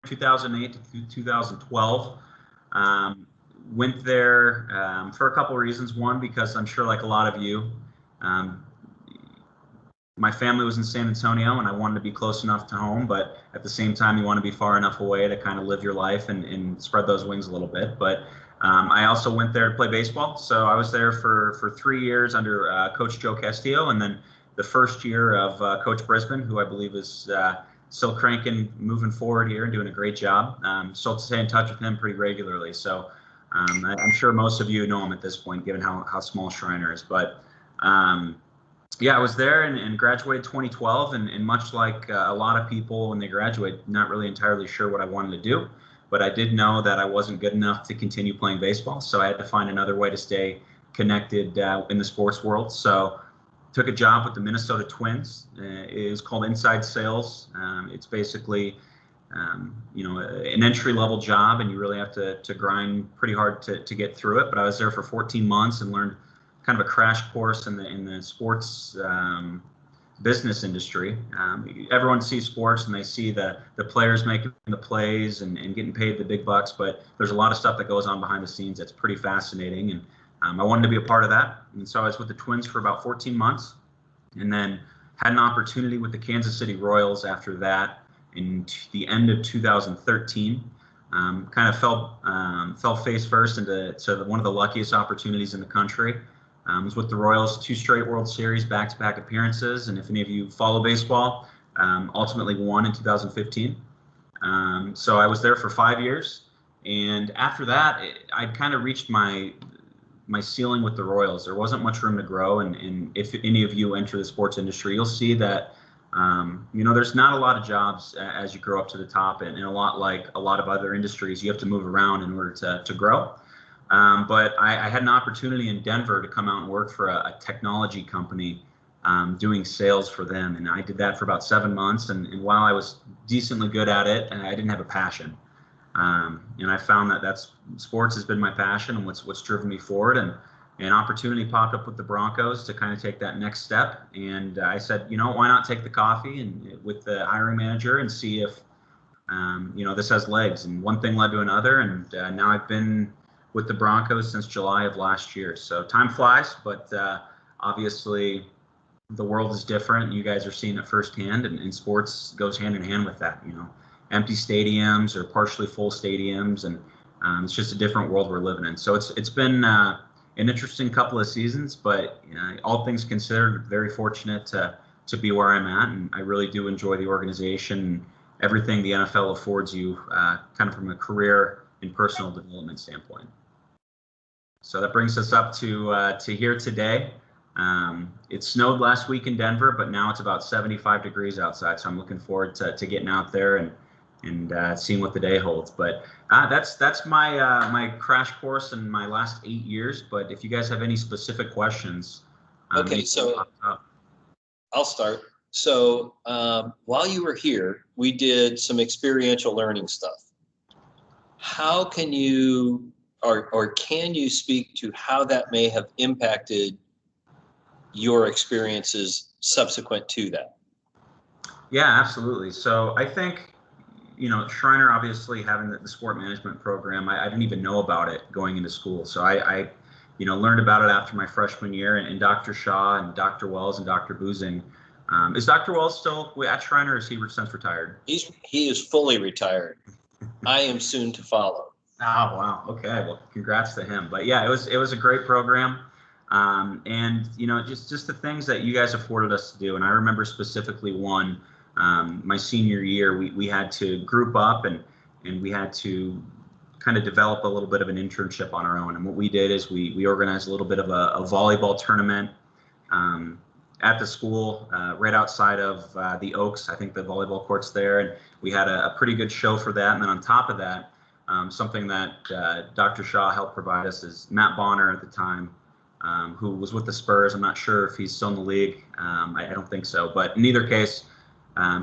2008 to 2012. Went there for a couple of reasons. One, because I'm sure, like a lot of you, my family was in San Antonio, and I wanted to be close enough to home, but at the same time, you want to be far enough away to kind of live your life and spread those wings a little bit. But I also went there to play baseball, so I was there for 3 years under Coach Joe Castillo, and then the first year of Coach Brisbane, who I believe is still cranking, moving forward here and doing a great job. Still stay in touch with him pretty regularly. So I'm sure most of you know him at this point, given how small Shriner is. But yeah, I was there and graduated 2012. And much like a lot of people when they graduate, not really entirely sure what I wanted to do. But I did know that I wasn't good enough to continue playing baseball. So I had to find another way to stay connected in the sports world. So took a job with the Minnesota Twins. It is called Inside Sales. It's basically, an entry-level job, and you really have to grind pretty hard to get through it. But I was there for 14 months and learned kind of a crash course in the sports business industry. Everyone sees sports and they see the players making the plays and getting paid the big bucks, but there's a lot of stuff that goes on behind the scenes that's pretty fascinating. And I wanted to be a part of that. And so I was with the Twins for about 14 months and then had an opportunity with the Kansas City Royals after that in the end of 2013. Kind of fell face first into one of the luckiest opportunities in the country. Was with the Royals, 2 straight World Series, back-to-back appearances, and if any of you follow baseball, ultimately won in 2015. So I was there for 5 years, and after that, I'd kind of reached my ceiling with the Royals. There wasn't much room to grow, and if any of you enter the sports industry, you'll see that there's not a lot of jobs as you grow up to the top, and a lot like a lot of other industries, you have to move around in order to grow. But I had an opportunity in Denver to come out and work for a technology company doing sales for them. And I did that for about 7 months. And while I was decently good at it, I didn't have a passion. And I found that sports has been my passion and what's driven me forward. And an opportunity popped up with the Broncos to kind of take that next step. And I said, why not take the coffee and with the hiring manager and see if, this has legs. And one thing led to another. And now I've been with the Broncos since July of last year. So time flies, but obviously the world is different. You guys are seeing it firsthand, and sports goes hand in hand with that. Empty stadiums or partially full stadiums, and it's just a different world we're living in. So it's been an interesting couple of seasons, but all things considered, very fortunate to be where I'm at, and I really do enjoy the organization and everything the NFL affords you, kind of from a career and personal development standpoint. So that brings us up to here today. It snowed last week in Denver, but now it's about 75 degrees outside. So I'm looking forward to getting out there and seeing what the day holds. But that's my crash course in my last 8 years. But if you guys have any specific questions, okay, so I'll start. So while you were here, we did some experiential learning stuff. How can you or can you speak to how that may have impacted your experiences subsequent to that? Yeah, absolutely. So I think, Shriner obviously having the sport management program, I didn't even know about it going into school. So I learned about it after my freshman year, and Dr. Shaw and Dr. Wells and Dr. Boozing. Is Dr. Wells still at Shriner, or is he since retired? He is fully retired. I am soon to follow. Oh, wow. Okay. Well, congrats to him. But yeah, it was a great program. And just the things that you guys afforded us to do. And I remember specifically one, my senior year, we had to group up and we had to kind of develop a little bit of an internship on our own. And what we did is we organized a little bit of a volleyball tournament at the school, right outside of the Oaks, I think the volleyball court's there. And we had a pretty good show for that. And then on top of that, something that Dr. Shaw helped provide us is Matt Bonner at the time, who was with the Spurs. I'm not sure if he's still in the league. I don't think so. But in either case,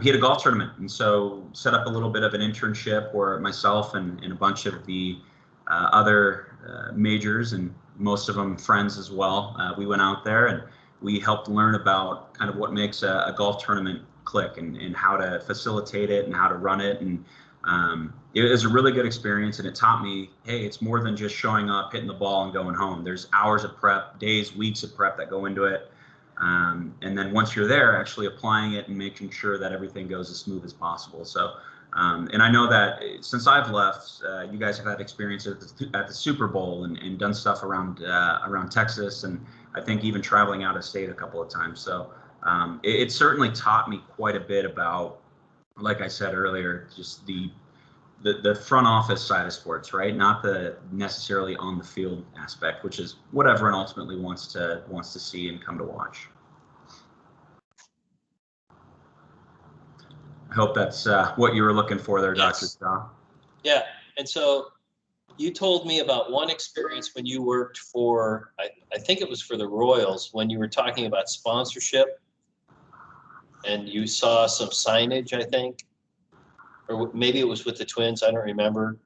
he had a golf tournament. And so set up a little bit of an internship where myself and a bunch of the other majors, and most of them friends as well, we went out there and we helped learn about kind of what makes a golf tournament click and how to facilitate it and how to run it. And it was a really good experience, and it taught me, hey, it's more than just showing up, hitting the ball, and going home. There's hours of prep, days, weeks of prep that go into it. And then once you're there, actually applying it and making sure that everything goes as smooth as possible. So, and I know that since I've left, you guys have had experience at the Super Bowl and done stuff around Texas, and I think even traveling out of state a couple of times. So it certainly taught me quite a bit about, like I said earlier, just the front office side of sports, right? Not the necessarily on the field aspect, which is what everyone ultimately wants to see and come to watch. I hope that's what you were looking for there, Yes. Dr. Shaw. Yeah. And so you told me about one experience when you worked for, I think it was for the Royals, when you were talking about sponsorship and you saw some signage, I think, or maybe it was with the Twins, I don't remember,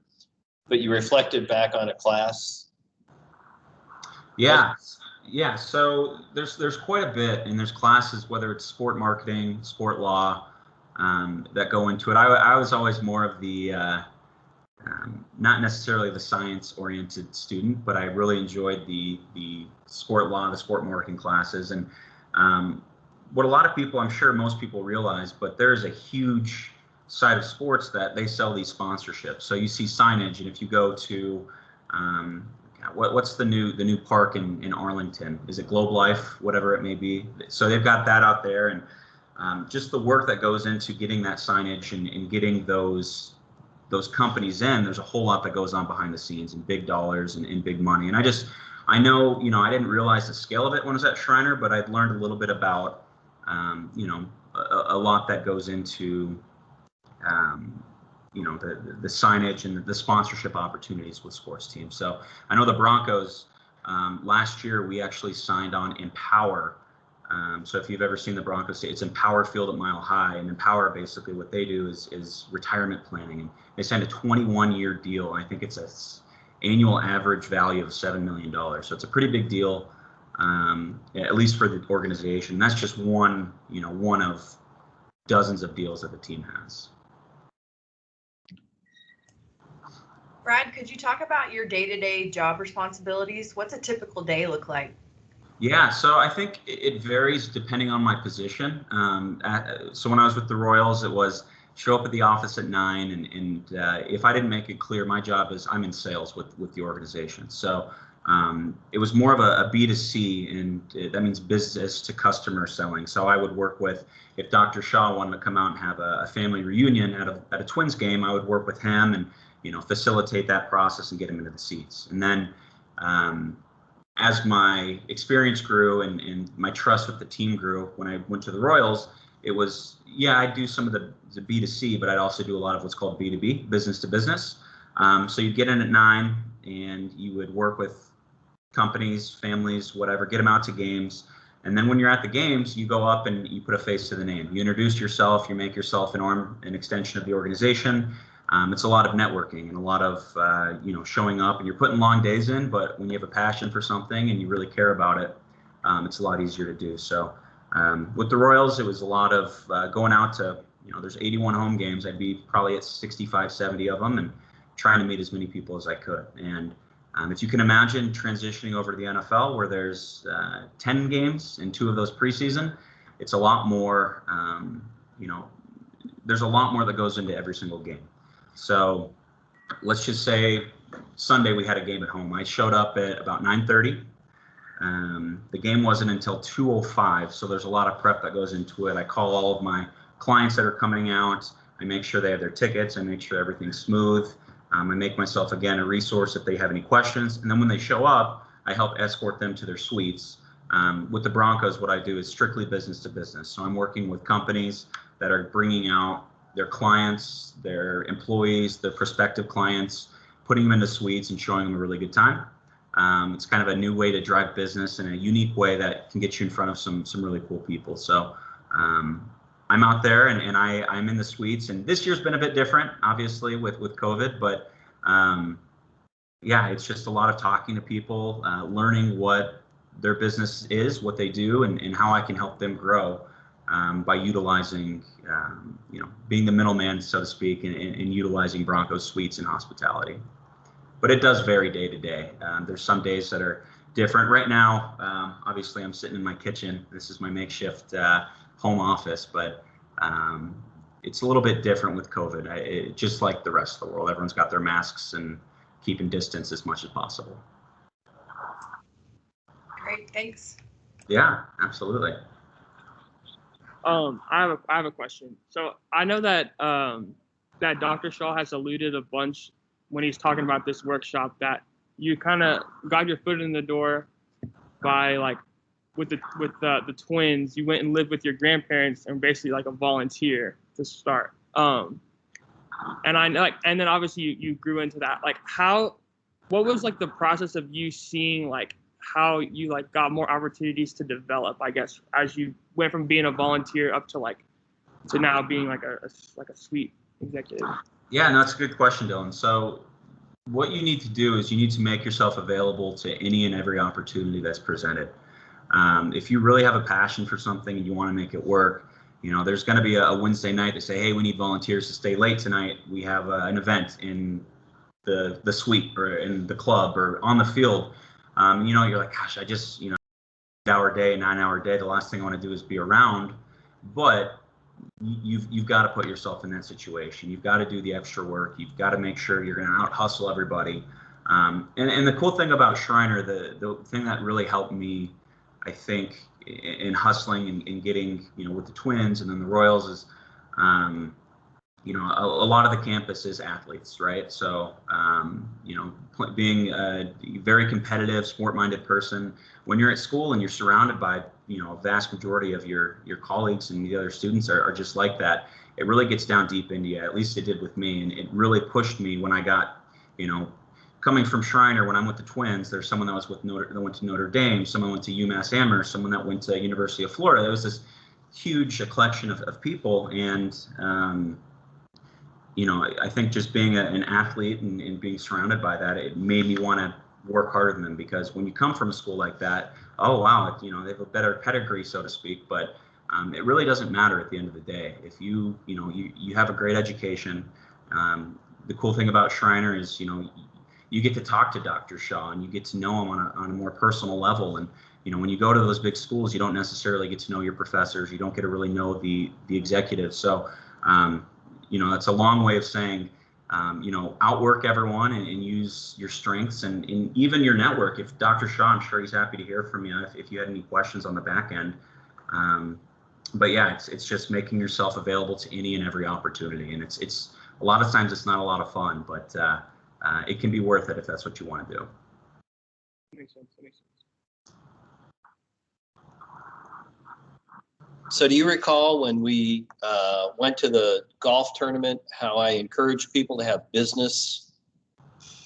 but you reflected back on a class. Yeah. Yeah. So there's quite a bit, and there's classes, whether it's sport marketing, sport law, that go into it. I was always more of the not necessarily the science-oriented student, but I really enjoyed the sport law, the sport marketing classes, and what a lot of people, I'm sure most people realize, but there's a huge side of sports that they sell these sponsorships. So you see signage, and if you go to what's the new park in Arlington? Is it Globe Life, whatever it may be? So they've got that out there, and just the work that goes into getting that signage and getting those companies in. There's a whole lot that goes on behind the scenes, and big dollars and big money. And I know, I didn't realize the scale of it when I was at Shriner, but I'd learned a little bit about, a lot that goes into, the signage and the sponsorship opportunities with sports teams. So I know the Broncos, last year we actually signed on Empower. So if you've ever seen the Broncos, it's Empower Field at Mile High, and Empower, basically what they do is retirement planning. And they signed a 21-year deal. I think it's an annual average value of $7 million. So it's a pretty big deal, at least for the organization. That's just one of dozens of deals that the team has. Brad, could you talk about your day-to-day job responsibilities? What's a typical day look like? Yeah, so I think it varies depending on my position. So when I was with the Royals, it was show up at the office at 9, and if I didn't make it clear, my job is I'm in sales with the organization. So it was more of a B2C, and that means business to customer selling. So I would work with, if Dr. Shaw wanted to come out and have a family reunion at a Twins game, I would work with him and facilitate that process and get him into the seats. And then as my experience grew and my trust with the team grew, when I went to the Royals, it was, I do some of the B2C, but I'd also do a lot of what's called B2B, business to business. So you'd get in at 9 and you would work with companies, families, whatever, get them out to games. And then when you're at the games, you go up and you put a face to the name. You introduce yourself, you make yourself an extension of the organization. It's a lot of networking and a lot of, showing up, and you're putting long days in, but when you have a passion for something and you really care about it, it's a lot easier to do. So with the Royals, it was a lot of going out to, there's 81 home games. I'd be probably at 65, 70 of them and trying to meet as many people as I could. And if you can imagine transitioning over to the NFL where there's 10 games and 2 of those preseason, it's a lot more, there's a lot more that goes into every single game. So let's just say Sunday we had a game at home. I showed up at about 9:30. The game wasn't until 2:05, so there's a lot of prep that goes into it. I call all of my clients that are coming out. I make sure they have their tickets. I make sure everything's smooth. I make myself, again, a resource if they have any questions. And then when they show up, I help escort them to their suites. With the Broncos, what I do is strictly business to business. So I'm working with companies that are bringing out their clients, their employees, their prospective clients, putting them into suites and showing them a really good time. It's kind of a new way to drive business in a unique way that can get you in front of some really cool people. So I'm out there and I'm in the suites, and this year's been a bit different, obviously, with COVID, but it's just a lot of talking to people, learning what their business is, what they do, and how I can help them grow. by utilizing, being the middleman, so to speak, and utilizing Bronco suites and hospitality. But it does vary day to day. There's some days that are different. Right now, obviously, I'm sitting in my kitchen. This is my makeshift home office, but it's a little bit different with COVID. Just like the rest of the world, everyone's got their masks and keeping distance as much as possible. Great, thanks. Yeah, absolutely. I have a question. So I know that that Dr. Shaw has alluded a bunch when he's talking about this workshop that you kind of got your foot in the door by like with the twins. You went and lived with your grandparents and basically like a volunteer to start. And I like, and then obviously you grew into that. Like what was like the process of you seeing like how you like got more opportunities to develop, I guess, as you went from being a volunteer up to now being like a suite executive? Yeah, no, that's a good question, Dylan. So what you need to do is you need to make yourself available to any and every opportunity that's presented. If you really have a passion for something and you want to make it work, there's going to be a Wednesday night. They say, hey, we need volunteers to stay late tonight. We have an event in the suite or in the club or on the field. You're like, gosh, I just, 8-hour day, 9-hour day. The last thing I want to do is be around. But you've got to put yourself in that situation. You've got to do the extra work. You've got to make sure you're going to out hustle everybody. And the cool thing about Shriner, the thing that really helped me, I think, in hustling and getting, with the Twins and then the Royals is, a lot of the campus is athletes, right? So, being a very competitive, sport-minded person, when you're at school and you're surrounded by, a vast majority of your colleagues and the other students are just like that, it really gets down deep into you. At least it did with me, and it really pushed me when I got, coming from Shriner. When I'm with the Twins, there's someone that was that went to Notre Dame, someone went to UMass Amherst, someone that went to University of Florida. There was this huge collection of people, and I think just being an athlete and being surrounded by that, it made me want to work harder than them, because when you come from a school like that, oh wow, they have a better pedigree, so to speak, but it really doesn't matter at the end of the day. If you have a great education, the cool thing about Shriner is, you get to talk to Dr. Shaw and you get to know him on a more personal level. And, when you go to those big schools, you don't necessarily get to know your professors. You don't get to really know the executives. So, that's a long way of saying, outwork everyone and use your strengths and even your network. If Dr. Shaw, I'm sure he's happy to hear from you if you had any questions on the back end. But yeah, it's just making yourself available to any and every opportunity. And it's a lot of times it's not a lot of fun, but it can be worth it if that's what you want to do. Makes sense. So do you recall when we went to the golf tournament, how I encouraged people to have business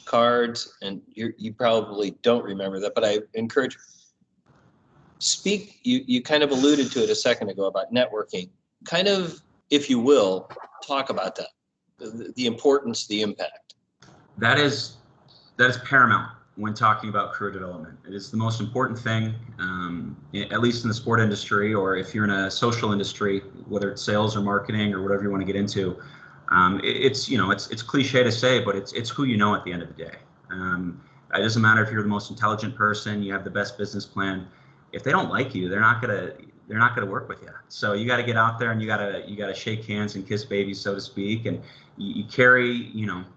cards? And you probably don't remember that, but I encourage you kind of alluded to it a second ago about networking. Kind of, if you will, talk about that, the importance, the impact. That is paramount when talking about career development. It is the most important thing, at least in the sport industry, or if you're in a social industry, whether it's sales or marketing or whatever you want to get into. It's cliche to say, but it's who you know at the end of the day. It doesn't matter if you're the most intelligent person, you have the best business plan. If they don't like you, they're not gonna work with you. So you got to get out there and you got to shake hands and kiss babies, so to speak, and you carry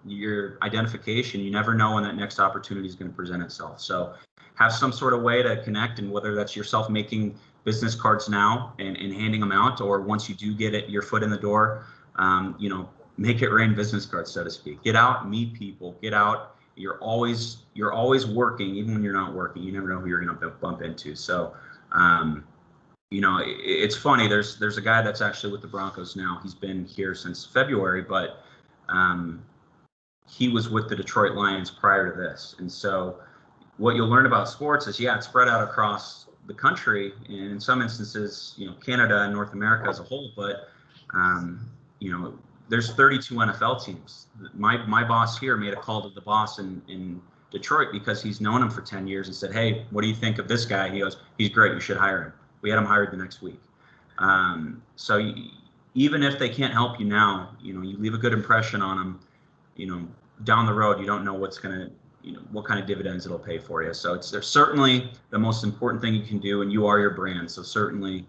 your identification. You never know when that next opportunity is going to present itself. So have some sort of way to connect, and whether that's yourself making business cards now and handing them out, or once you do get your foot in the door, make it rain business cards, so to speak. Get out, meet people, get out. You're always working, even when you're not working. You never know who you're going to bump into. So, it's funny. There's a guy that's actually with the Broncos now. He's been here since February, but he was with the Detroit Lions prior to this. And so what you'll learn about sports is, it's spread out across the country, and in some instances, Canada and North America as a whole. But there's 32 NFL teams. My boss here made a call to the boss in Detroit because he's known him for 10 years and said, hey, what do you think of this guy? He goes, he's great. You should hire him. We had him hired the next week. So even if they can't help you now, you leave a good impression on them. Down the road, you don't know what's gonna, what kind of dividends it'll pay for you. So there's certainly the most important thing you can do, and you are your brand. So certainly,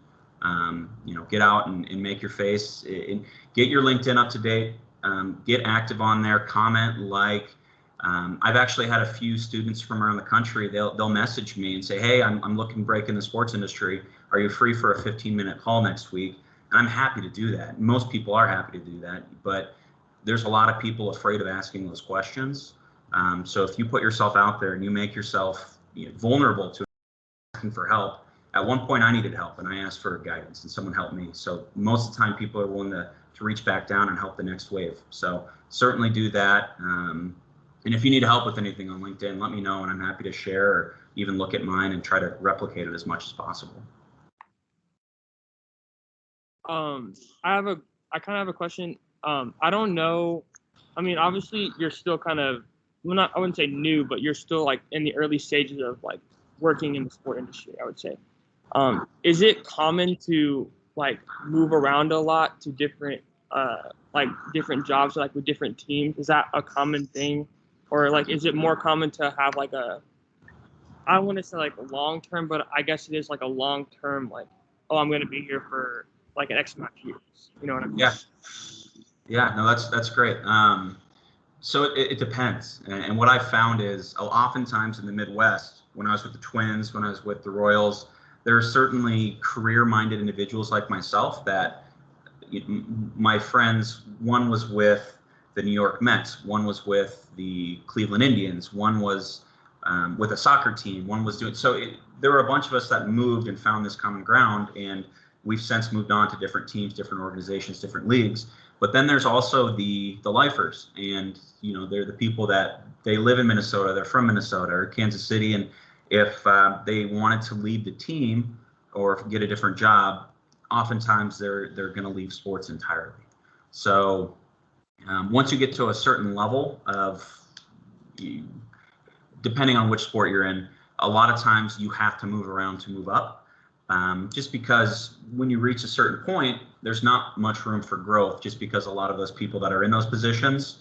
get out and make your face, and get your LinkedIn up to date. Get active on there, comment, like. I've actually had a few students from around the country. They'll message me and say, "Hey, I'm looking to break in the sports industry. Are you free for a 15-minute call next week?" And I'm happy to do that. Most people are happy to do that, but there's a lot of people afraid of asking those questions. So if you put yourself out there and you make yourself vulnerable to asking for help. At one point, I needed help and I asked for guidance, and someone helped me. So most of the time, people are willing to reach back down and help the next wave. So certainly do that. And if you need help with anything on LinkedIn, let me know, and I'm happy to share or even look at mine and try to replicate it as much as possible. I kind of have a question. I don't know. I mean, obviously, you're still kind of, well, I wouldn't say new, but you're still like in the early stages of like working in the sport industry, I would say. Is it common to like move around a lot to different different jobs, like with different teams? Is that a common thing? Or like, is it more common to have like I don't want to say like long term, but I guess it is like a long term, like, oh, I'm going to be here for like an X amount of years. You know what I mean? Yeah, no, that's great. So it depends. And what I found is oftentimes in the Midwest, when I was with the Twins, when I was with the Royals, there are certainly career-minded individuals like myself that my friends, one was with the New York Mets, one was with the Cleveland Indians, one was with a soccer team, one was doing, there were a bunch of us that moved and found this common ground, and we've since moved on to different teams, different organizations, different leagues. But then there's also the lifers, and they're the people that they live in Minnesota, they're from Minnesota or Kansas City, and if they wanted to leave the team or get a different job, oftentimes they're going to leave sports entirely. So once you get to a certain level of, depending on which sport you're in, a lot of times you have to move around to move up. Just because when you reach a certain point, there's not much room for growth, just because a lot of those people that are in those positions,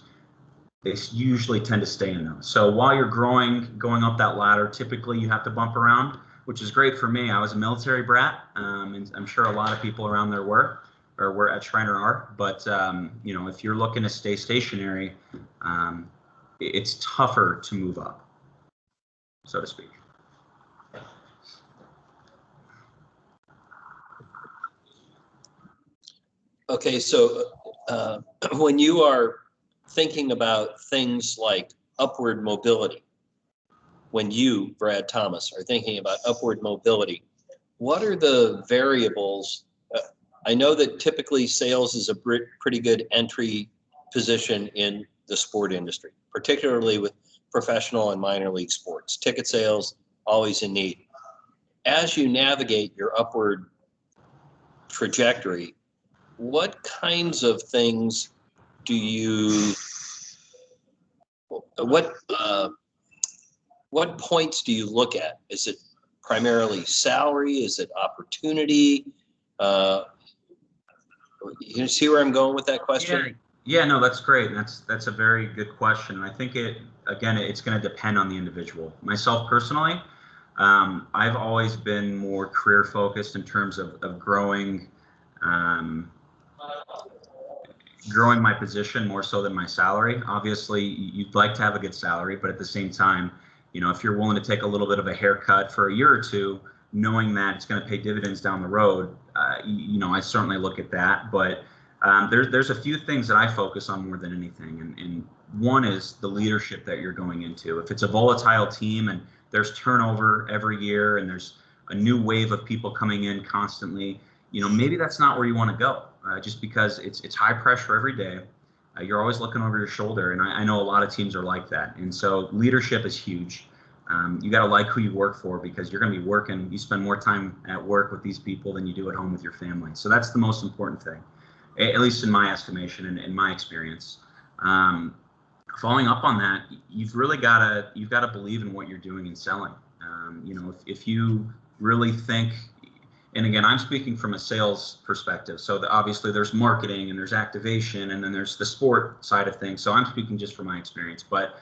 they usually tend to stay in those. So while you're going up that ladder, typically you have to bump around, which is great for me. I was a military brat, and I'm sure a lot of people around there were at Shriner are. But if you're looking to stay stationary, it's tougher to move up, so to speak. Okay, so when you are thinking about things like upward mobility, when you, Brad Thomas, are thinking about upward mobility, what are the variables? I know that typically sales is a pretty good entry position in the sport industry, particularly with professional and minor league sports. Ticket sales, always in need. As you navigate your upward trajectory, what kinds of things do you, what points do you look at? Is it primarily salary? Is it opportunity? You see where I'm going with that question? Yeah, no, that's great. That's a very good question. And I think it's going to depend on the individual. Myself personally, I've always been more career focused in terms of growing my position more so than my salary. Obviously, you'd like to have a good salary, but at the same time, if you're willing to take a little bit of a haircut for a year or two, knowing that it's going to pay dividends down the road, I certainly look at that. But there's a few things that I focus on more than anything, and one is the leadership that you're going into. If it's a volatile team and there's turnover every year and there's a new wave of people coming in constantly, maybe that's not where you want to go. Just because it's high pressure every day. You're always looking over your shoulder, and I know a lot of teams are like that. And so leadership is huge. You got to like who you work for, because you're going to be working. You spend more time at work with these people than you do at home with your family. So that's the most important thing, at least in my estimation and in my experience. Following up on that, you've got to believe in what you're doing and selling. If you really think, and again, I'm speaking from a sales perspective. So obviously there's marketing and there's activation and then there's the sport side of things. So I'm speaking just from my experience, but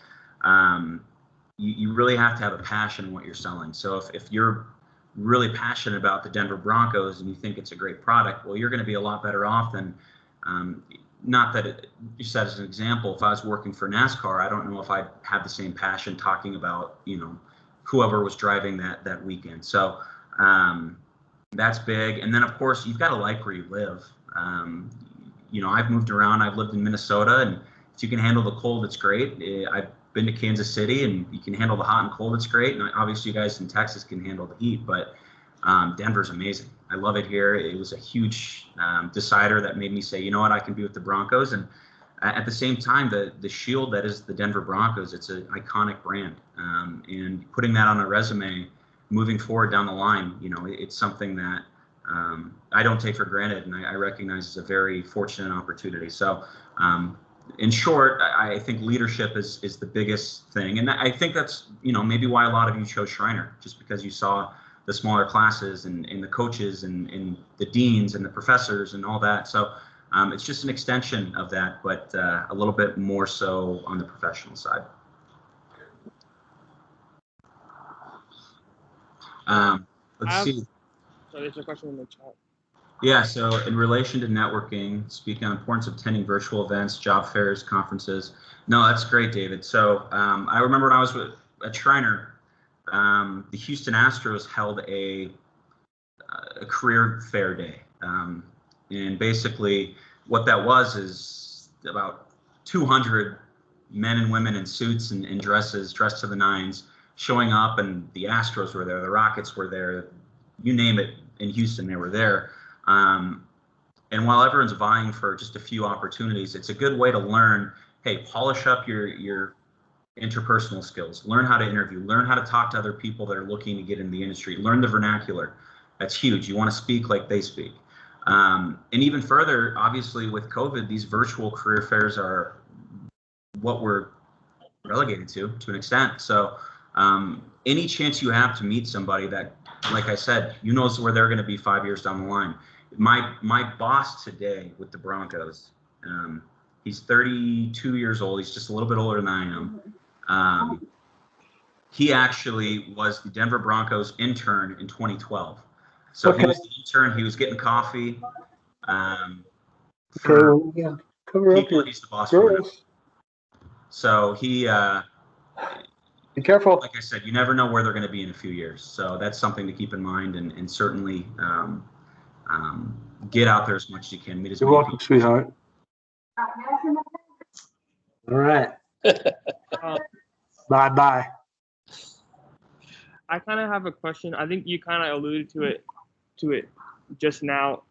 you really have to have a passion in what you're selling. So if you're really passionate about the Denver Broncos and you think it's a great product, well, you're going to be a lot better off than, not that it, just as an example, if I was working for NASCAR, I don't know if I'd have the same passion talking about, whoever was driving that weekend. So that's big. And then of course you've got to like where you live. I've moved around. I've lived in Minnesota, and if you can handle the cold, it's great. I've been to Kansas City, and you can handle the hot and cold, it's great. And obviously you guys in Texas can handle the heat, but Denver's amazing. I love it here. It was a huge decider that made me say, you know what, I can be with the Broncos. And at the same time, the shield that is the Denver Broncos, it's an iconic brand. And putting that on a resume, moving forward down the line, it's something that I don't take for granted, and I recognize it's a very fortunate opportunity. So in short, I think leadership is the biggest thing. And I think that's, maybe why a lot of you chose Shriner, just because you saw the smaller classes and the coaches and the deans and the professors and all that. So it's just an extension of that, but a little bit more so on the professional side. Let's see. So there's a question in the chat. Yeah, so in relation to networking, speaking on the importance of attending virtual events, job fairs, conferences. No, that's great, David. So I remember when I was at Shriner, the Houston Astros held a career fair day. And basically what that was is about 200 men and women in suits and dresses, dressed to the nines, showing up, and the Astros were there, the Rockets were there, you name it, in Houston, they were there. And while everyone's vying for just a few opportunities, it's a good way to learn, hey, polish up your interpersonal skills, learn how to interview, learn how to talk to other people that are looking to get in the industry, learn the vernacular. That's huge. You want to speak like they speak. And even further, obviously with COVID, these virtual career fairs are what we're relegated to an extent. So any chance you have to meet somebody that, like I said, knows where they're going to be 5 years down the line. My boss today with the Broncos, he's 32 years old. He's just a little bit older than I am. He actually was the Denver Broncos intern in 2012. So he was the intern. He was getting coffee. For yeah, cover up people your he's the boss for. girls. So he, Be careful. like I said, you never know where they're going to be in a few years. So that's something to keep in mind, and certainly get out there as much as you can. Meet as You're many welcome, people. sweetheart. All right. Bye-bye. I kind of have a question. I think you kind of alluded to it just now.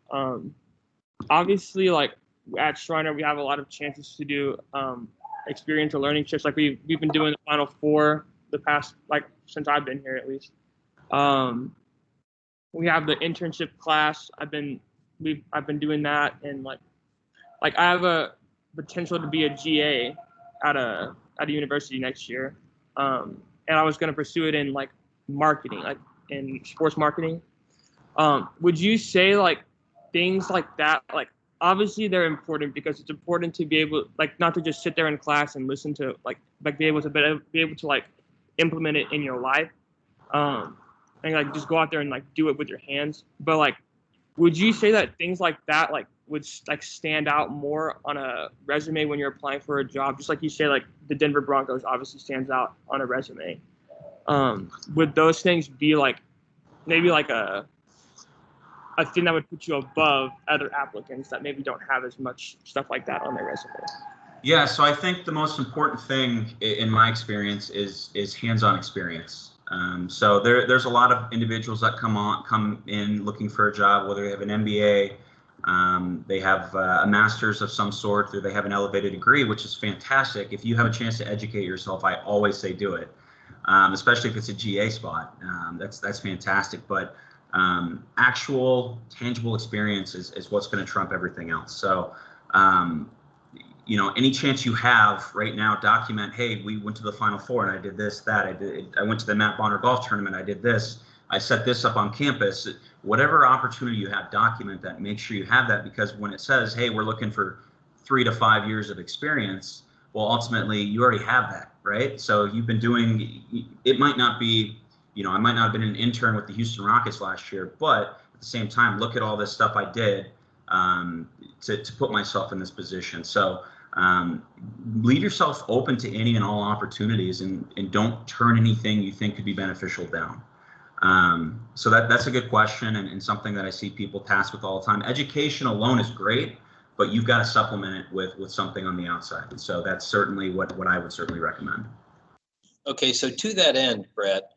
Obviously, like at Shriner, we have a lot of chances to do experiential learning trips. Like we've been doing the Final Four the past, like since I've been here at least. We have the internship class. I've been doing that, and like I have a potential to be a GA at a university next year. And I was going to pursue it in like marketing, like in sports marketing. Would you say like things like that, like obviously they're important because it's important to be able, like, not to just sit there in class and listen to like be able to like implement it in your life, and like just go out there and like do it with your hands. But like, would you say that things like that like would like stand out more on a resume when you're applying for a job? Just like you say, like the Denver Broncos obviously stands out on a resume. Would those things be like maybe like a thing that would put you above other applicants that maybe don't have as much stuff like that on their resume? Yeah, so I think the most important thing in my experience is hands-on experience. So there's a lot of individuals that come in looking for a job, whether they have an MBA, they have a master's of some sort, or they have an elevated degree, which is fantastic. If you have a chance to educate yourself, I always say do it, especially if it's a GA spot. That's fantastic. But actual tangible experience is what's going to trump everything else. So any chance you have right now, document, hey, we went to the Final Four and I did this, that, I went to the Matt Bonner golf tournament, I did this, I set this up on campus. whatever opportunity you have, document that, make sure you have that, because when it says, hey, we're looking for 3 to 5 years of experience, well, ultimately you already have that, right? So you've been doing, it might not be, I might not have been an intern with the Houston Rockets last year, but at the same time, look at all this stuff I did to put myself in this position. So leave yourself open to any and all opportunities, and don't turn anything you think could be beneficial down. So that's a good question, and something that I see people tasked with all the time. Education alone is great, but you've got to supplement it with something on the outside. And so that's certainly what I would certainly recommend. Okay, so to that end, Brett,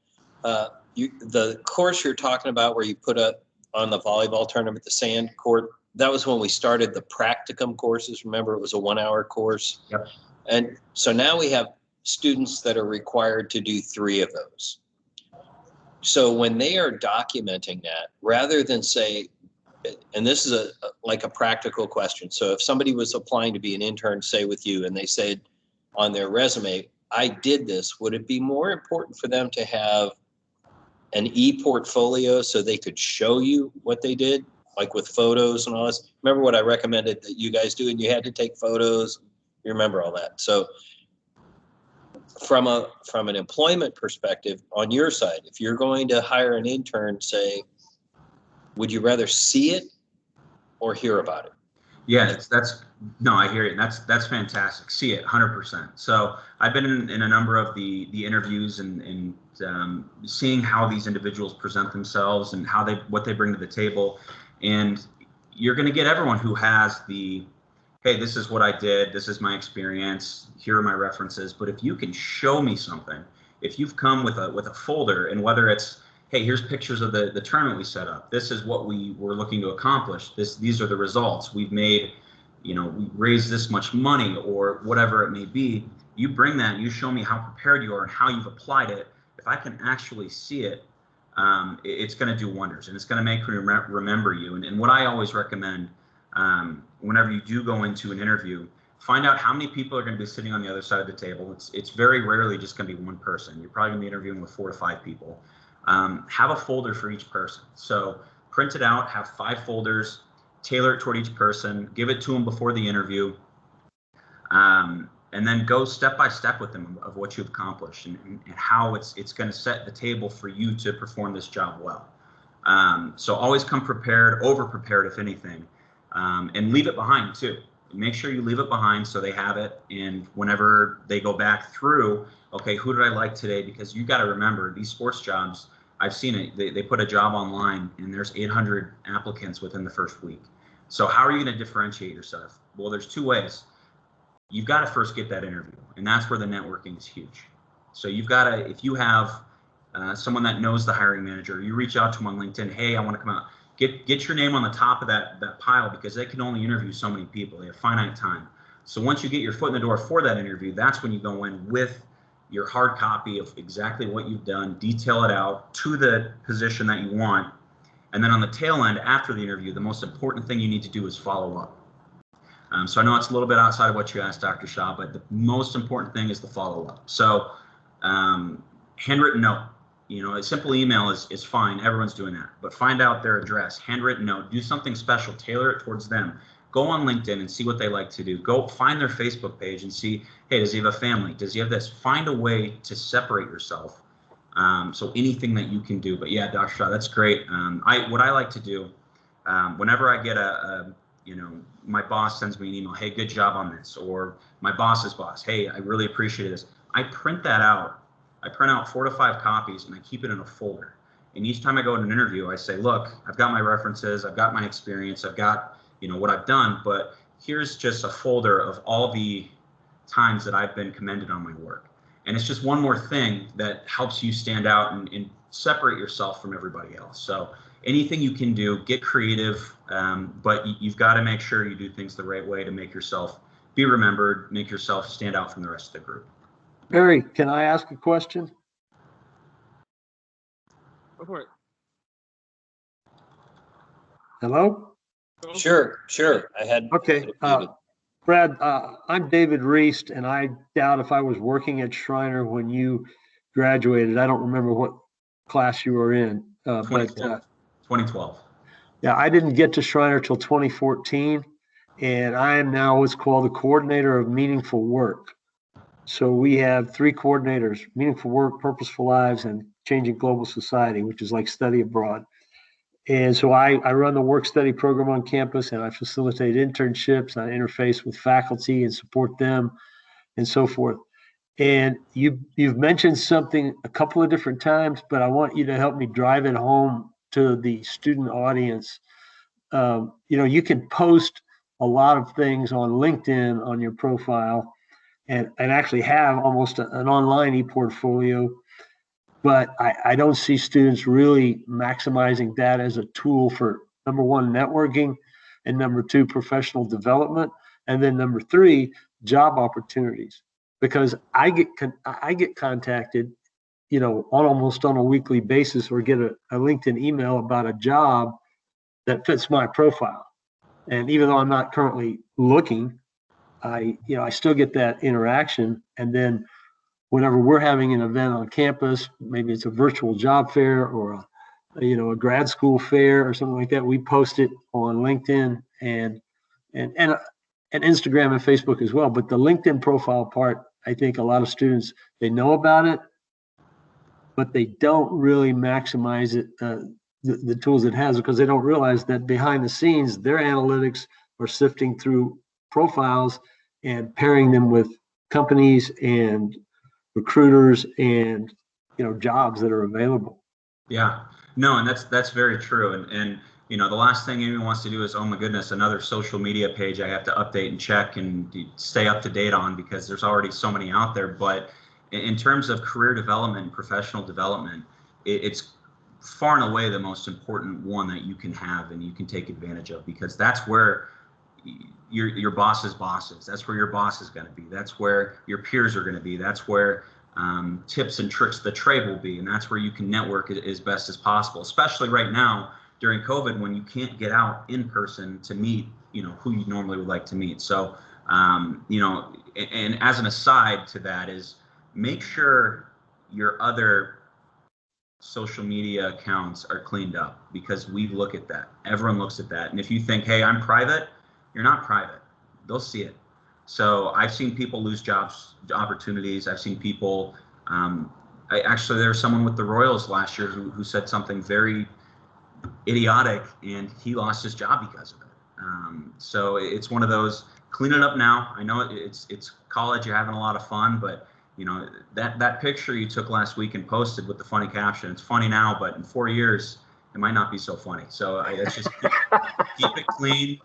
the course you're talking about where you put up on the volleyball tournament, the sand court, that was when we started the practicum courses. Remember, it was a 1-hour course. Yep. And so now we have students that are required to do 3 of those. So when they are documenting that, rather than say, and this is like a practical question. So if somebody was applying to be an intern, say with you, and they said on their resume, I did this, would it be more important for them to have an e-portfolio so they could show you what they did, like with photos and all this? Remember what I recommended that you guys do, and you had to take photos. You remember all that. So from an employment perspective on your side, if you're going to hire an intern, say, would you rather see it or hear about it? Yeah, I hear you. That's fantastic. See it 100%. So I've been in a number of the interviews and seeing how these individuals present themselves and what they bring to the table. And you're going to get everyone who has hey, this is what I did, this is my experience, here are my references. But if you can show me something, if you've come with a folder, and whether it's, hey, here's pictures of the tournament we set up, this is what we were looking to accomplish, these are the results we've made, we raised this much money, or whatever it may be, you bring that, you show me how prepared you are and how you've applied it. If I can actually see it, it's going to do wonders, and it's going to make me remember you. And what I always recommend, whenever you do go into an interview, find out how many people are going to be sitting on the other side of the table. It's very rarely just going to be one person. You're probably going to be interviewing with 4 to 5 people. Have a folder for each person. So print it out, have 5 folders, tailor it toward each person, give it to them before the interview, and then go step by step with them of what you've accomplished and how it's going to set the table for you to perform this job well. So always come prepared, over prepared if anything, and leave it behind too. Make sure you leave it behind so they have it, and whenever they go back through, okay, who did I like today? Because you got to remember, these sports jobs, I've seen it, they put a job online and there's 800 applicants within the first week. So how are you going to differentiate yourself? Well, there's 2 ways. You've got to first get that interview, and that's where the networking is huge. So you've got to, if you have someone that knows the hiring manager, you reach out to them on LinkedIn, hey, I want to come out. Get your name on the top of that pile, because they can only interview so many people. They have finite time. So once you get your foot in the door for that interview, that's when you go in with your hard copy of exactly what you've done, detail it out to the position that you want. And then on the tail end, after the interview, the most important thing you need to do is follow up. So I know it's a little bit outside of what you asked, Dr. Shaw, but the most important thing is the follow-up. So handwritten note. A simple email is fine. Everyone's doing that. But find out their address, handwritten note, do something special, tailor it towards them. Go on LinkedIn and see what they like to do. Go find their Facebook page and see, hey, does he have a family? Does he have this? Find a way to separate yourself. So anything that you can do. But yeah, Dr. Shaw, that's great. What I like to do, whenever I get my boss sends me an email, hey, good job on this, or my boss's boss, hey, I really appreciate this. I print that out. I print out 4 to 5 copies and I keep it in a folder. And each time I go to an interview, I say, look, I've got my references, I've got my experience, I've got, what I've done, but here's just a folder of all the times that I've been commended on my work. And it's just one more thing that helps you stand out and separate yourself from everybody else. So anything you can do, get creative, but you've got to make sure you do things the right way to make yourself be remembered, make yourself stand out from the rest of the group. Barry, can I ask a question? Go for it. Hello? Sure. I had Okay. Brad, I'm David Reist, and I doubt if I was working at Schreiner when you graduated. I don't remember what class you were in, but 2012. Yeah, I didn't get to Shriner till 2014, and I am now what's called the coordinator of meaningful work. So we have 3 coordinators: meaningful work, purposeful lives, and changing global society, which is like study abroad. And so I run the work study program on campus, and I facilitate internships. I interface with faculty and support them and so forth. And you've mentioned something a couple of different times, but I want you to help me drive it home to the student audience. You can post a lot of things on LinkedIn on your profile and actually have almost an online e-portfolio, but I don't see students really maximizing that as a tool for, number one, networking, and number two, professional development, and then number three, job opportunities. Because I get contacted, almost on a weekly basis, or get a LinkedIn email about a job that fits my profile. And even though I'm not currently looking, I still get that interaction. And then whenever we're having an event on campus, maybe it's a virtual job fair or a grad school fair or something like that, we post it on LinkedIn and Instagram and Facebook as well. But the LinkedIn profile part, I think a lot of students, they know about it, but they don't really maximize it, the tools it has, because they don't realize that behind the scenes, their analytics are sifting through profiles and pairing them with companies and recruiters and jobs that are available. Yeah, no, and that's very true. And the last thing anyone wants to do is, oh my goodness, another social media page I have to update and check and stay up to date on, because there's already so many out there. But in terms of career development and professional development, it's far and away the most important one that you can have and you can take advantage of, because that's where your boss's boss is. That's where your boss is going to be. That's where your peers are going to be. That's where tips and tricks of the trade will be, and that's where you can network as best as possible, especially right now during COVID, when you can't get out in person to meet who you normally would like to meet. So and as an aside to that is, make sure your other social media accounts are cleaned up, because we look at that. Everyone looks at that. And if you think, hey, I'm private, you're not private. They'll see it. So I've seen people lose jobs, opportunities. I've seen people, there was someone with the Royals last year who said something very idiotic, and he lost his job because of it. So it's one of those, clean it up now. I know it's college, you're having a lot of fun, but that picture you took last week and posted with the funny caption, it's funny now, but in 4 years, it might not be so funny. So let's just keep it clean.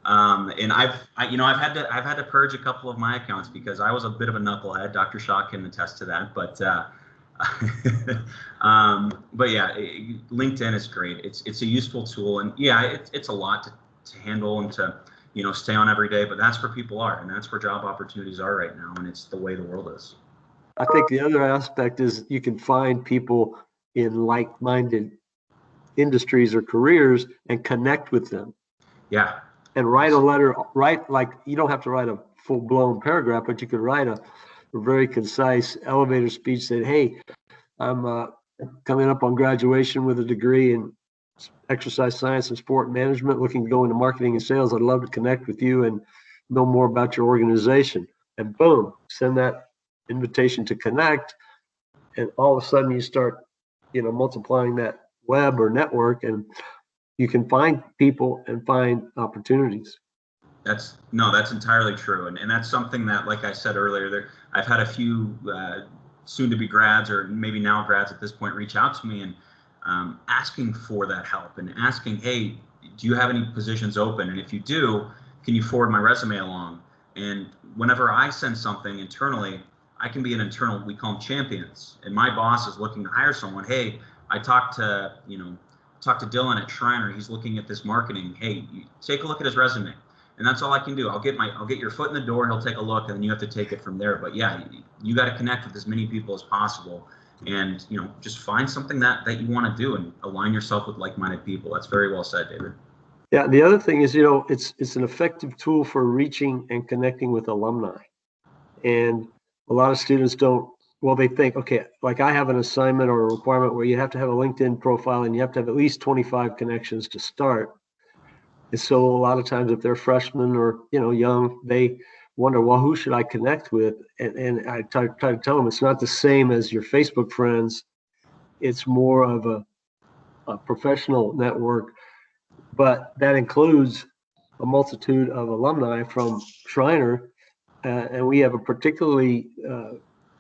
And I've had to purge a couple of my accounts because I was a bit of a knucklehead. Dr. Shaw can attest to that. But but yeah, LinkedIn is great. It's a useful tool, and yeah, it's a lot to handle and to stay on every day. But that's where people are, and that's where job opportunities are right now, and it's the way the world is. I think the other aspect is you can find people in like-minded industries or careers and connect with them. Yeah. And write a letter, like you don't have to write a full-blown paragraph, but you could write a very concise elevator speech that, hey, I'm coming up on graduation with a degree in exercise science and sport management, looking to go into marketing and sales. I'd love to connect with you and know more about your organization. And boom, send that invitation to connect. And all of a sudden you start, multiplying that web or network, and you can find people and find opportunities. That's entirely true. And that's something that, like I said earlier, I've had a few soon-to-be grads, or maybe now grads at this point, reach out to me and asking for that help and asking, hey, do you have any positions open? And if you do, can you forward my resume along? And whenever I send something internally, I can be an internal, we call them champions. And my boss is looking to hire someone. Hey, I talked to Dylan at Shriner. He's looking at this marketing. Hey, take a look at his resume. And that's all I can do. I'll get your foot in the door. He'll take a look, and then you have to take it from there. But yeah, you got to connect with as many people as possible, and just find something that you want to do and align yourself with like-minded people. That's very well said, David. Yeah. The other thing is, it's an effective tool for reaching and connecting with alumni, and a lot of students don't well, they think, okay, like I have an assignment or a requirement where you have to have a LinkedIn profile and you have to have at least 25 connections to start. And so a lot of times if they're freshmen or, young, they wonder, well, who should I connect with? And I try to tell them it's not the same as your Facebook friends. It's more of a professional network, but that includes a multitude of alumni from Shriner. And we have a particularly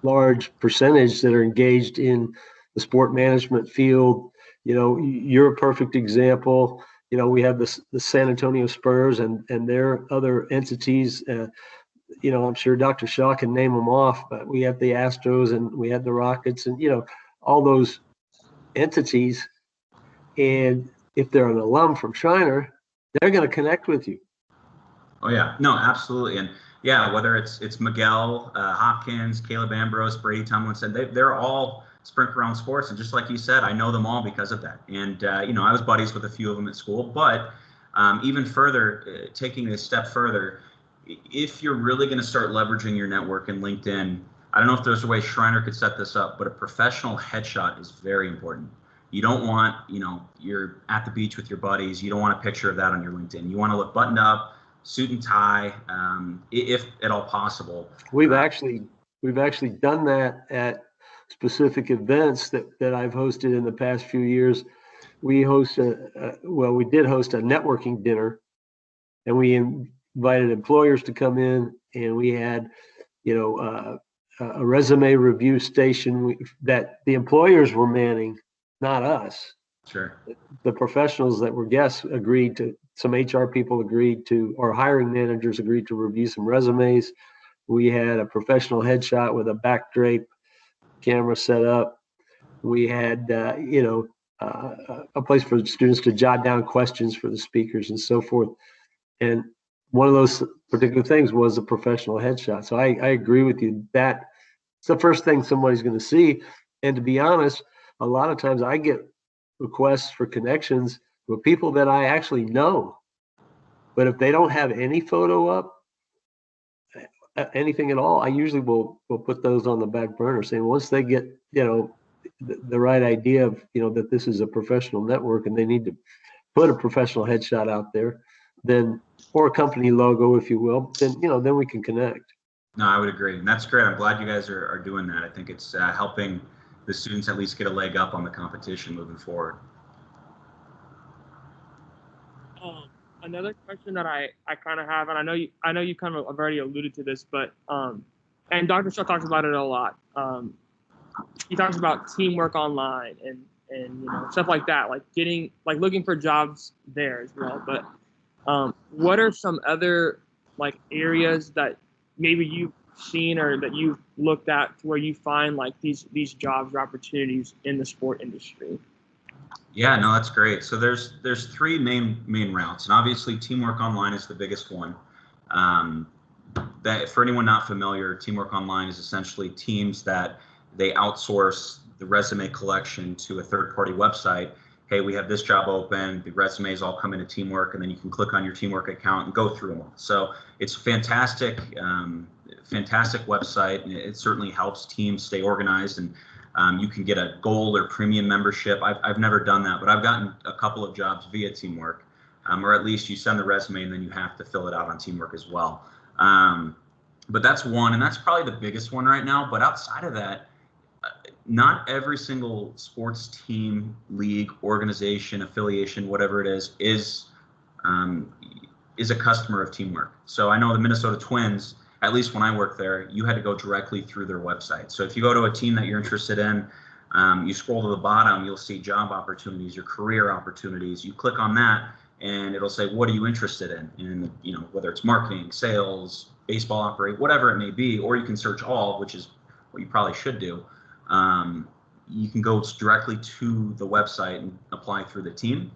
large percentage that are engaged in the sport management field. You're a perfect example. We have the San Antonio Spurs and their other entities. I'm sure Dr. Shaw can name them off, but we have the Astros and we have the Rockets and, all those entities. And if they're an alum from Shriner, they're going to connect with you. Oh yeah, no, absolutely. And yeah, whether it's Miguel Hopkins, Caleb Ambrose, Brady Tomlinson, they're all sprint around sports. And just like you said, I know them all because of that. And, I was buddies with a few of them at school, but even further, taking it a step further, if you're really going to start leveraging your network in LinkedIn, I don't know if there's a way Shriner could set this up, but a professional headshot is very important. You don't want, you're at the beach with your buddies. You don't want a picture of that on your LinkedIn. You want to look buttoned up, suit and tie, if at all possible. We've actually done that at specific events that I've hosted in the past few years. We did host a networking dinner, and we invited employers to come in, and we had, a resume review station that the employers were manning, not us. Sure. The professionals that were guests agreed to, some HR people agreed to, or hiring managers agreed to review some resumes. We had a professional headshot with a back drape camera set up. We had, a place for students to jot down questions for the speakers and so forth. And one of those particular things was a professional headshot. So I agree with you. That's the first thing somebody's going to see. And to be honest, a lot of times I get requests for connections with people that I actually know. But if they don't have any photo up, anything at all, I usually will put those on the back burner, saying once they get, the right idea of, that this is a professional network and they need to put a professional headshot out there, then, or a company logo, if you will, then we can connect. No, I would agree. And that's great. I'm glad you guys are doing that. I think it's helping the students at least get a leg up on the competition moving forward. Another question that I kind of have, and I know you kind of have already alluded to this, but and Dr. Shaw talks about it a lot. He talks about teamwork online and stuff like that, like looking for jobs there as well. But what are some other areas that maybe you've seen or that you've looked at to where you find these jobs or opportunities in the sport industry? Yeah, no, that's great. So there's three main routes, and obviously Teamwork Online is the biggest one. That for anyone not familiar, Teamwork Online is essentially teams that they outsource the resume collection to a third-party website. Hey, we have this job open. The resumes all come into Teamwork, and then you can click on your Teamwork account and go through them all. So it's fantastic website, and it certainly helps teams stay organized. And you can get a gold or premium membership. I've never done that, but I've gotten a couple of jobs via Teamwork, or at least you send the resume and then you have to fill it out on Teamwork as well. But that's one, and that's probably the biggest one right now. But outside of that, not every single sports team, league, organization, affiliation, whatever it is a customer of Teamwork. So I know the Minnesota Twins, at least when I worked there, you had to go directly through their website. So if you go to a team that you're interested in, you scroll to the bottom, you'll see job opportunities, your career opportunities. You click on that, and it'll say, what are you interested in? And whether it's marketing, sales, baseball operate, whatever it may be, or you can search all, which is what you probably should do. You can go directly to the website and apply through the team.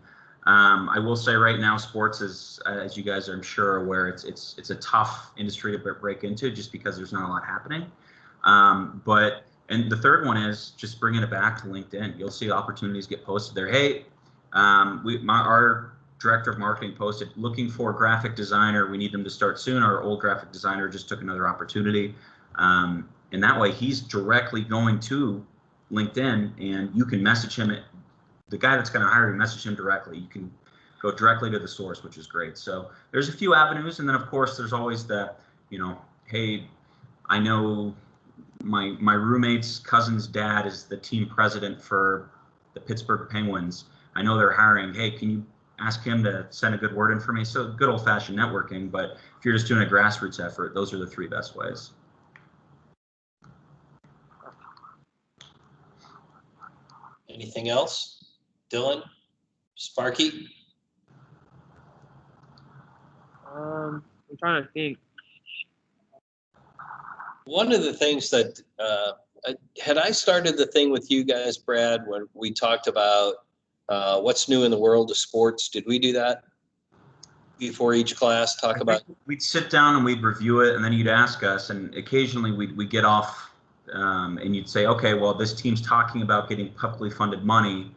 I will say right now, sports is, as you guys are, I'm sure, aware, it's a tough industry to break into just because there's not a lot happening. And the third one is just bringing it back to LinkedIn. You'll see opportunities get posted there. Hey, our director of marketing posted looking for a graphic designer. We need them to start soon. Our old graphic designer just took another opportunity. And that way he's directly going to LinkedIn, and you can message him. The guy that's going to hire you, message him directly. You can go directly to the source, which is great. So there's a few avenues. And then, of course, there's always the, hey, I know my roommate's cousin's dad is the team president for the Pittsburgh Penguins. I know they're hiring. Hey, can you ask him to send a good word in for me? So good old-fashioned networking. But if you're just doing a grassroots effort, those are the three best ways. Anything else? Dylan? Sparky? I'm trying to think. One of the things that, had I started the thing with you guys, Brad, when we talked about what's new in the world of sports? Did we do that before each class? We'd sit down and we'd review it, and then you'd ask us, and occasionally we'd get off and you'd say, okay, well, this team's talking about getting publicly funded money.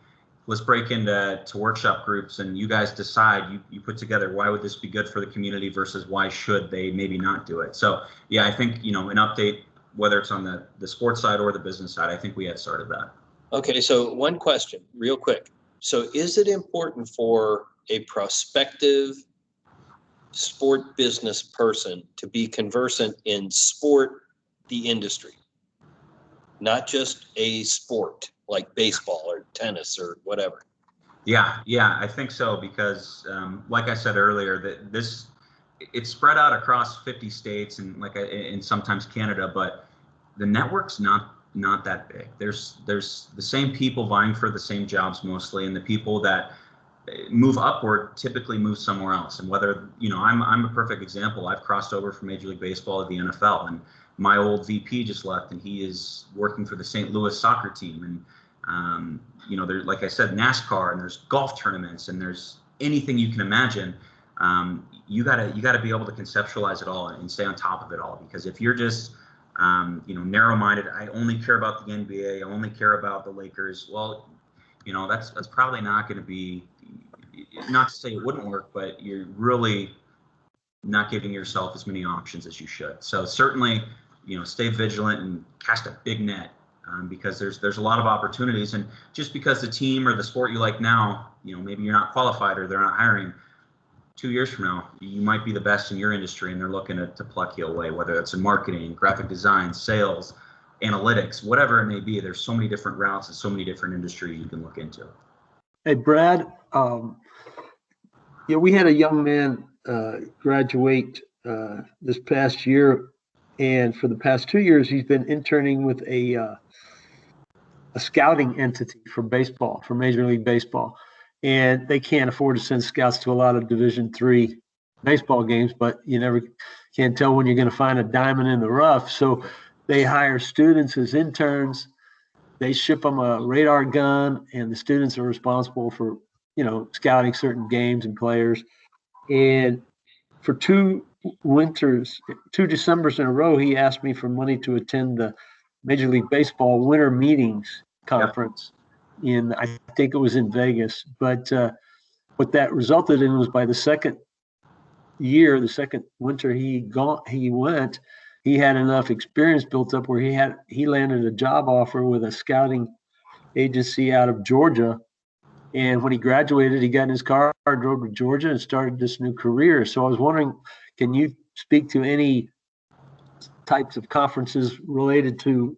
Let's break into workshop groups, and you guys decide, you put together, why would this be good for the community versus why should they maybe not do it? So yeah, I think, an update, whether it's on the sports side or the business side, I think we had started that. Okay, so one question real quick. So is it important for a prospective sport business person to be conversant in sport, the industry, not just a sport like baseball or tennis or whatever? Yeah, I think so, because like I said earlier, that it's spread out across 50 states and sometimes Canada, but the network's not that big. There's the same people vying for the same jobs mostly, and the people that move upward typically move somewhere else. And whether, I'm a perfect example. I've crossed over from Major League Baseball to the NFL, and my old VP just left, and he is working for the St. Louis soccer team. And there's, like I said, NASCAR, and there's golf tournaments, and there's anything you can imagine. You gotta be able to conceptualize it all and stay on top of it all, because if you're just narrow-minded, I only care about the NBA, I only care about the Lakers, well, that's probably not going to be, not to say it wouldn't work, but you're really not giving yourself as many options as you should. So certainly, stay vigilant and cast a big net, because there's a lot of opportunities. And just because the team or the sport you like now, maybe you're not qualified or they're not hiring, 2 years from now, you might be the best in your industry, and they're looking to pluck you away, whether it's in marketing, graphic design, sales, analytics, whatever it may be. There's so many different routes and so many different industries you can look into. Hey, Brad, we had a young man graduate this past year, and for the past 2 years, he's been interning with a scouting entity for baseball, for Major League Baseball. And they can't afford to send scouts to a lot of Division III baseball games, but you never can't tell when you're going to find a diamond in the rough. So they hire students as interns. They ship them a radar gun, and the students are responsible for, scouting certain games and players. And for 2 Decembers in a row, he asked me for money to attend the Major League Baseball Winter Meetings Conference. I think it was in Vegas. But what that resulted in was, by the second winter he went, he had enough experience built up where he landed a job offer with a scouting agency out of Georgia. And when he graduated, he got in his car, drove to Georgia, and started this new career. So I was wondering, can you speak to any types of conferences related to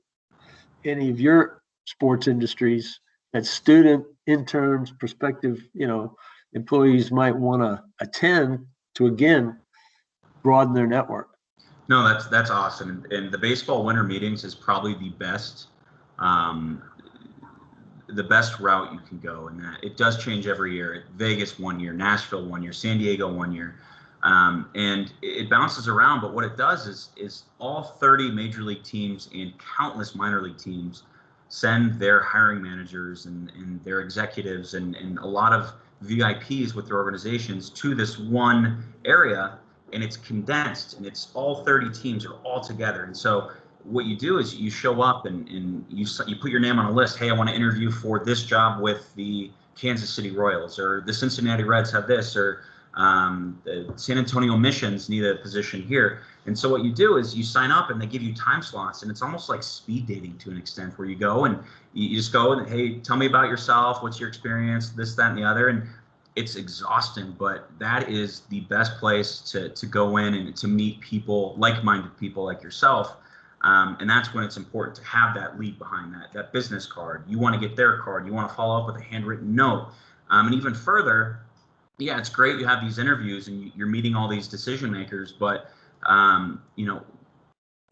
any of your sports industries that student, interns, prospective, employees might want to attend to, again, broaden their network? No, that's awesome. And the baseball winter meetings is probably the best route you can go. And that it does change every year. Vegas 1 year, Nashville 1 year, San Diego 1 year. And it bounces around, but what it does is all 30 major league teams and countless minor league teams send their hiring managers and their executives and a lot of VIPs with their organizations to this one area, and it's condensed, and it's all 30 teams are all together. And so what you do is you show up and you put your name on a list. Hey, I want to interview for this job with the Kansas City Royals, or the Cincinnati Reds have this, or the San Antonio Missions need a position here. And so what you do is you sign up and they give you time slots, and it's almost like speed dating to an extent, where you go and you just go and, hey, tell me about yourself. What's your experience? This, that, and the other. And it's exhausting, but that is the best place to go in and to meet people, like-minded people like yourself. And that's when it's important to have that lead behind that business card. You want to get their card. You want to follow up with a handwritten note. And even further, yeah, it's great you have these interviews and you're meeting all these decision makers, but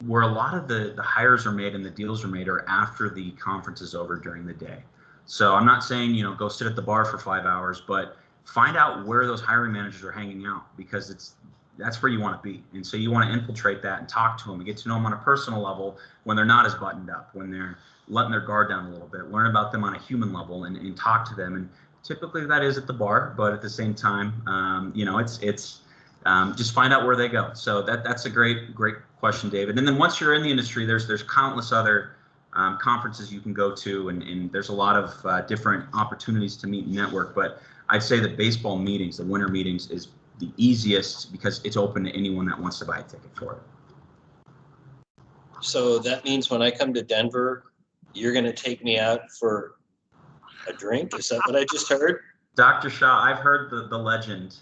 where a lot of the hires are made and the deals are made are after the conference is over during the day. So I'm not saying, go sit at the bar for 5 hours, but find out where those hiring managers are hanging out, because that's where you want to be. And so you want to infiltrate that and talk to them and get to know them on a personal level when they're not as buttoned up, when they're letting their guard down a little bit, learn about them on a human level and talk to them. And typically that is at the bar, but at the same time, it's just find out where they go. So that's a great question, David. And then once you're in the industry, there's countless other conferences you can go to, and there's a lot of different opportunities to meet and network. But I'd say the baseball meetings, the winter meetings, is the easiest because it's open to anyone that wants to buy a ticket for it. So that means when I come to Denver, you're going to take me out for a drink? Is that what I just heard? Dr. Shaw, I've heard the legend.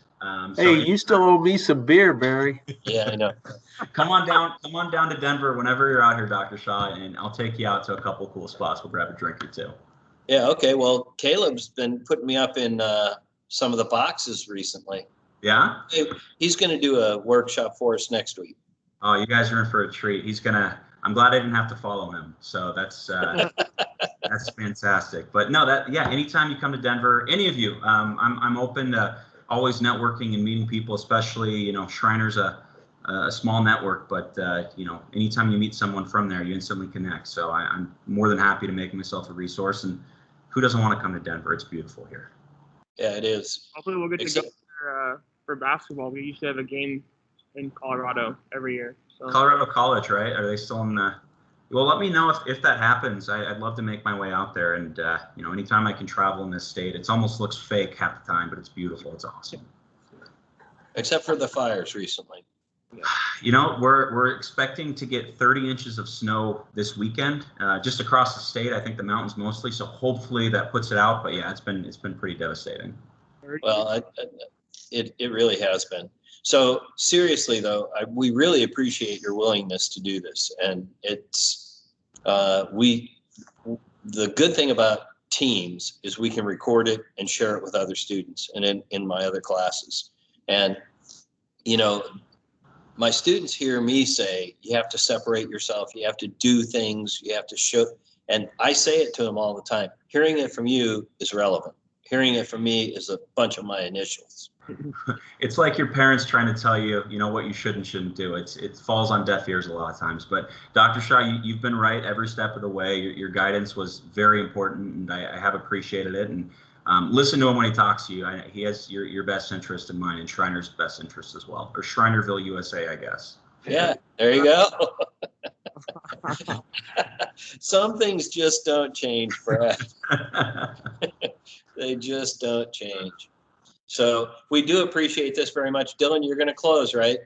Hey, you still owe me some beer, Barry. Yeah, I know. Come on down to Denver whenever you're out here, Dr. Shaw, and I'll take you out to a couple cool spots. We'll grab a drink or two. Yeah, okay. Well, Caleb's been putting me up in some of the boxes recently. Yeah? He's going to do a workshop for us next week. Oh, you guys are in for a treat. I'm glad I didn't have to follow him. So that's that's fantastic. But no, anytime you come to Denver, any of you, I'm open to always networking and meeting people, especially, Shriner's a small network, but anytime you meet someone from there, you instantly connect. So I'm more than happy to make myself a resource. And who doesn't want to come to Denver? It's beautiful here. Yeah, it is. Hopefully we'll get to go for basketball. We used to have a game in Colorado every year. So. Colorado College, right? Are they still in the? Well, let me know if that happens. I'd love to make my way out there, and anytime I can travel in this state, it almost looks fake half the time, but it's beautiful. It's awesome. Except for the fires recently. We're expecting to get 30 inches of snow this weekend, just across the state. I think the mountains mostly. So hopefully that puts it out. But yeah, it's been pretty devastating. Well, it really has been. So seriously, though, we really appreciate your willingness to do this, and it's the good thing about Teams is we can record it and share it with other students and in my other classes. And my students hear me say, you have to separate yourself, you have to do things, you have to show, and I say it to them all the time. Hearing it from you is relevant. Hearing it from me is a bunch of my initials. It's like your parents trying to tell you, what you should and shouldn't do. It falls on deaf ears a lot of times. But Dr. Shaw, you've been right every step of the way. Your guidance was very important, and I have appreciated it. And listen to him when he talks to you. He has your best interest in mind, and Shriner's best interest as well, or Shrinerville, USA, I guess. Yeah, there you go. Some things just don't change, Brad. They just don't change. So we do appreciate this very much. Dylan, you're going to close, right?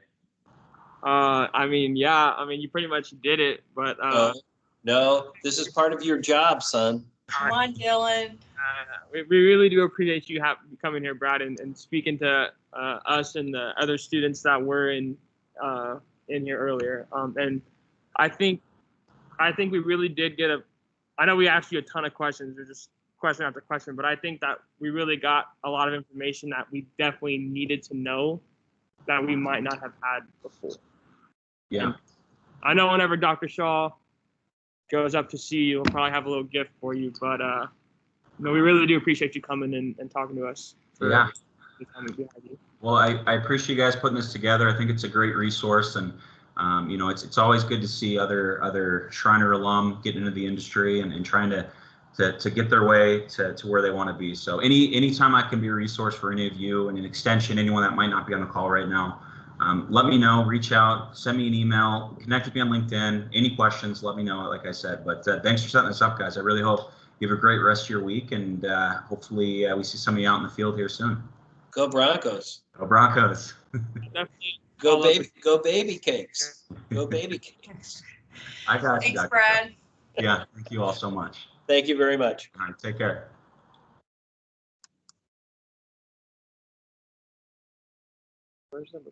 You pretty much did it, but no, this is part of your job, son. Come on, Dylan. We really do appreciate you coming here, Brad, and speaking to us and the other students that were in here earlier. And I think we really did I know we asked you a ton of questions. There's just question after question, but I think that we really got a lot of information that we definitely needed to know that we might not have had before. Yeah. And I know whenever Dr. Shaw goes up to see you, he'll probably have a little gift for you, but we really do appreciate you coming and talking to us. Yeah. The time we had you. Well, I appreciate you guys putting this together. I think it's a great resource, and it's always good to see other Shriner alum get into the industry and trying to get their way to where they want to be. So anytime I can be a resource for any of you and an extension, anyone that might not be on the call right now, let me know, reach out, send me an email, connect with me on LinkedIn. Any questions, let me know, like I said. But thanks for setting this up, guys. I really hope you have a great rest of your week, and hopefully we see some of you out in the field here soon. Go Broncos. Go Broncos. Definitely Go baby cakes. Go baby cakes. I got you, Thanks, Dr. Brad. Yeah, thank you all so much. Thank you very much. All right, take care. Where's number